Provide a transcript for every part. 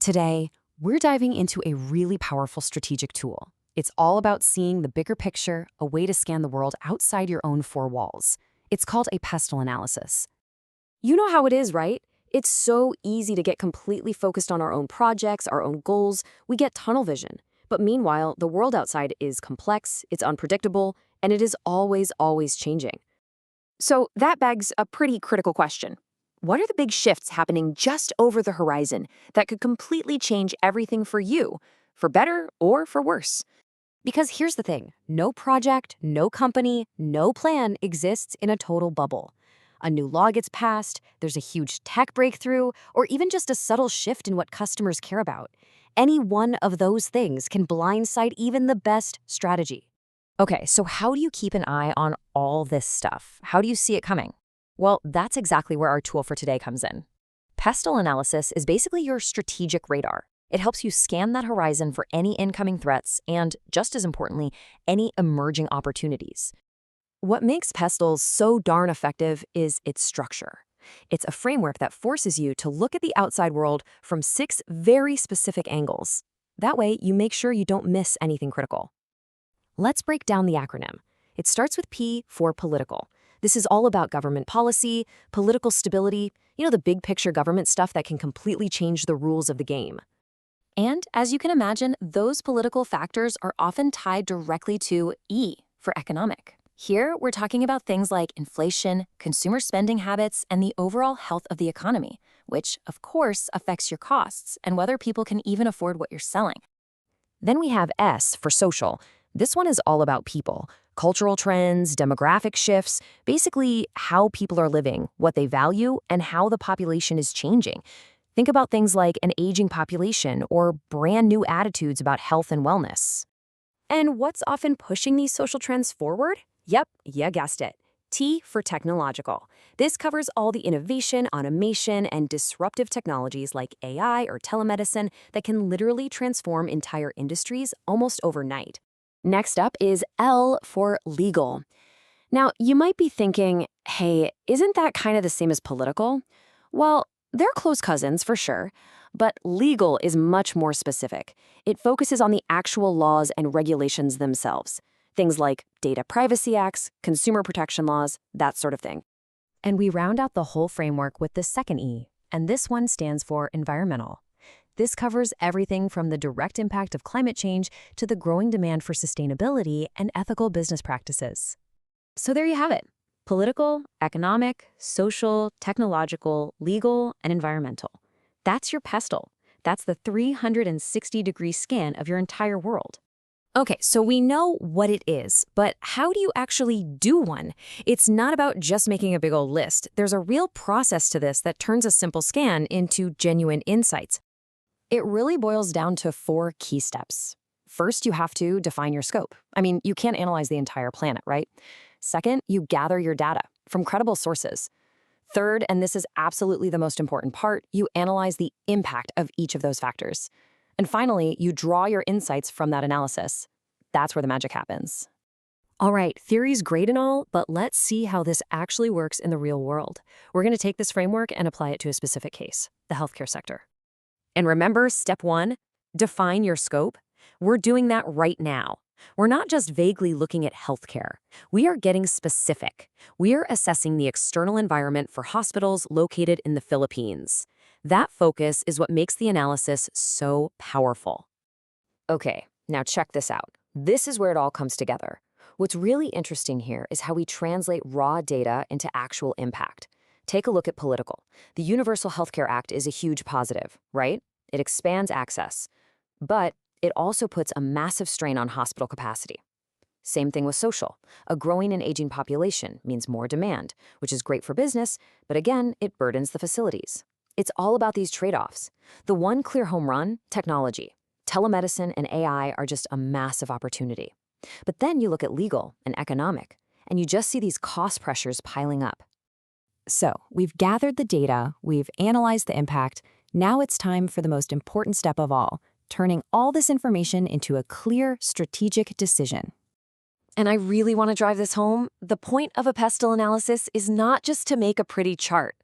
Today, we're diving into a really powerful strategic tool. It's all about seeing the bigger picture, a way to scan the world outside your own four walls. It's called a PESTLE analysis. You know how it is, right? It's so easy to get completely focused on our own projects, our own goals. We get tunnel vision. But meanwhile, the world outside is complex, it's unpredictable, and it is always changing. So that begs a pretty critical question. What are the big shifts happening just over the horizon that could completely change everything for you, for better or for worse? Because here's the thing, no project, no company, no plan exists in a total bubble. A new law gets passed, there's a huge tech breakthrough, or even just a subtle shift in what customers care about. Any one of those things can blindside even the best strategy. Okay, so how do you keep an eye on all this stuff? How do you see it coming? Well, that's exactly where our tool for today comes in. PESTLE Analysis is basically your strategic radar. It helps you scan that horizon for any incoming threats and, just as importantly, any emerging opportunities. What makes PESTLE so darn effective is its structure. It's a framework that forces you to look at the outside world from 6 very specific angles. That way, you make sure you don't miss anything critical. Let's break down the acronym. It starts with P for political. This is all about government policy, political stability, the big picture government stuff that can completely change the rules of the game. And as you can imagine, those political factors are often tied directly to E for economic. Here, we're talking about things like inflation, consumer spending habits, and the overall health of the economy, which, of course, affects your costs and whether people can even afford what you're selling. Then we have S for social. This one is all about people, cultural trends, demographic shifts, basically how people are living, what they value, and how the population is changing. Think about things like an aging population or brand new attitudes about health and wellness. And what's often pushing these social trends forward? Yep, you guessed it. T for technological. This covers all the innovation, automation, and disruptive technologies like AI or telemedicine that can literally transform entire industries almost overnight. Next up is L for legal. Now, you might be thinking, hey, isn't that kind of the same as political? Well, they're close cousins for sure, but legal is much more specific. It focuses on the actual laws and regulations themselves. Things like data privacy acts, consumer protection laws, that sort of thing. And we round out the whole framework with the second E, and this one stands for environmental. This covers everything from the direct impact of climate change to the growing demand for sustainability and ethical business practices. So there you have it. Political, economic, social, technological, legal, and environmental. That's your PESTLE. That's the 360-degree scan of your entire world. Okay, so we know what it is, but how do you actually do one? It's not about just making a big old list. There's a real process to this that turns a simple scan into genuine insights. It really boils down to 4 key steps. First, you have to define your scope. You can't analyze the entire planet, right? Second, you gather your data from credible sources. Third, and this is absolutely the most important part, you analyze the impact of each of those factors. And finally, you draw your insights from that analysis. That's where the magic happens. All right, theory's great and all, but let's see how this actually works in the real world. We're going to take this framework and apply it to a specific case, the healthcare sector. And remember, step 1, define your scope. We're doing that right now. We're not just vaguely looking at healthcare. We are getting specific. We are assessing the external environment for hospitals located in the Philippines. That focus is what makes the analysis so powerful. Okay, now check this out. This is where it all comes together. What's really interesting here is how we translate raw data into actual impact. Take a look at political. The Universal Healthcare Act is a huge positive, right? It expands access. But it also puts a massive strain on hospital capacity. Same thing with social. A growing and aging population means more demand, which is great for business, but again, it burdens the facilities. It's all about these trade-offs. The one clear home run, technology. Telemedicine and AI are just a massive opportunity. But then you look at legal and economic, and you just see these cost pressures piling up. So, we've gathered the data, we've analyzed the impact. Now it's time for the most important step of all, turning all this information into a clear, strategic decision. And I really want to drive this home. The point of a PESTLE analysis is not just to make a pretty chart.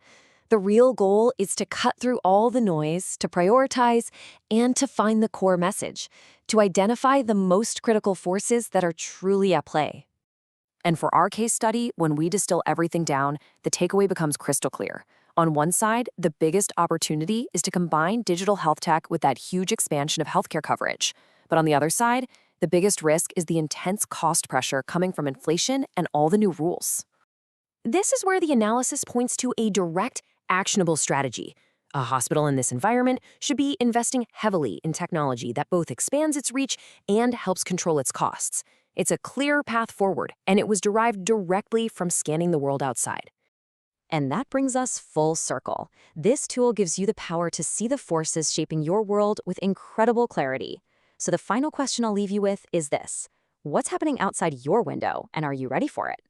The real goal is to cut through all the noise, to prioritize, and to find the core message, to identify the most critical forces that are truly at play. And for our case study, when we distill everything down, the takeaway becomes crystal clear. On one side, the biggest opportunity is to combine digital health tech with that huge expansion of healthcare coverage. But on the other side, the biggest risk is the intense cost pressure coming from inflation and all the new rules. This is where the analysis points to a direct, actionable strategy. A hospital in this environment should be investing heavily in technology that both expands its reach and helps control its costs. It's a clear path forward, and it was derived directly from scanning the world outside. And that brings us full circle. This tool gives you the power to see the forces shaping your world with incredible clarity. So the final question I'll leave you with is this: what's happening outside your window, and are you ready for it?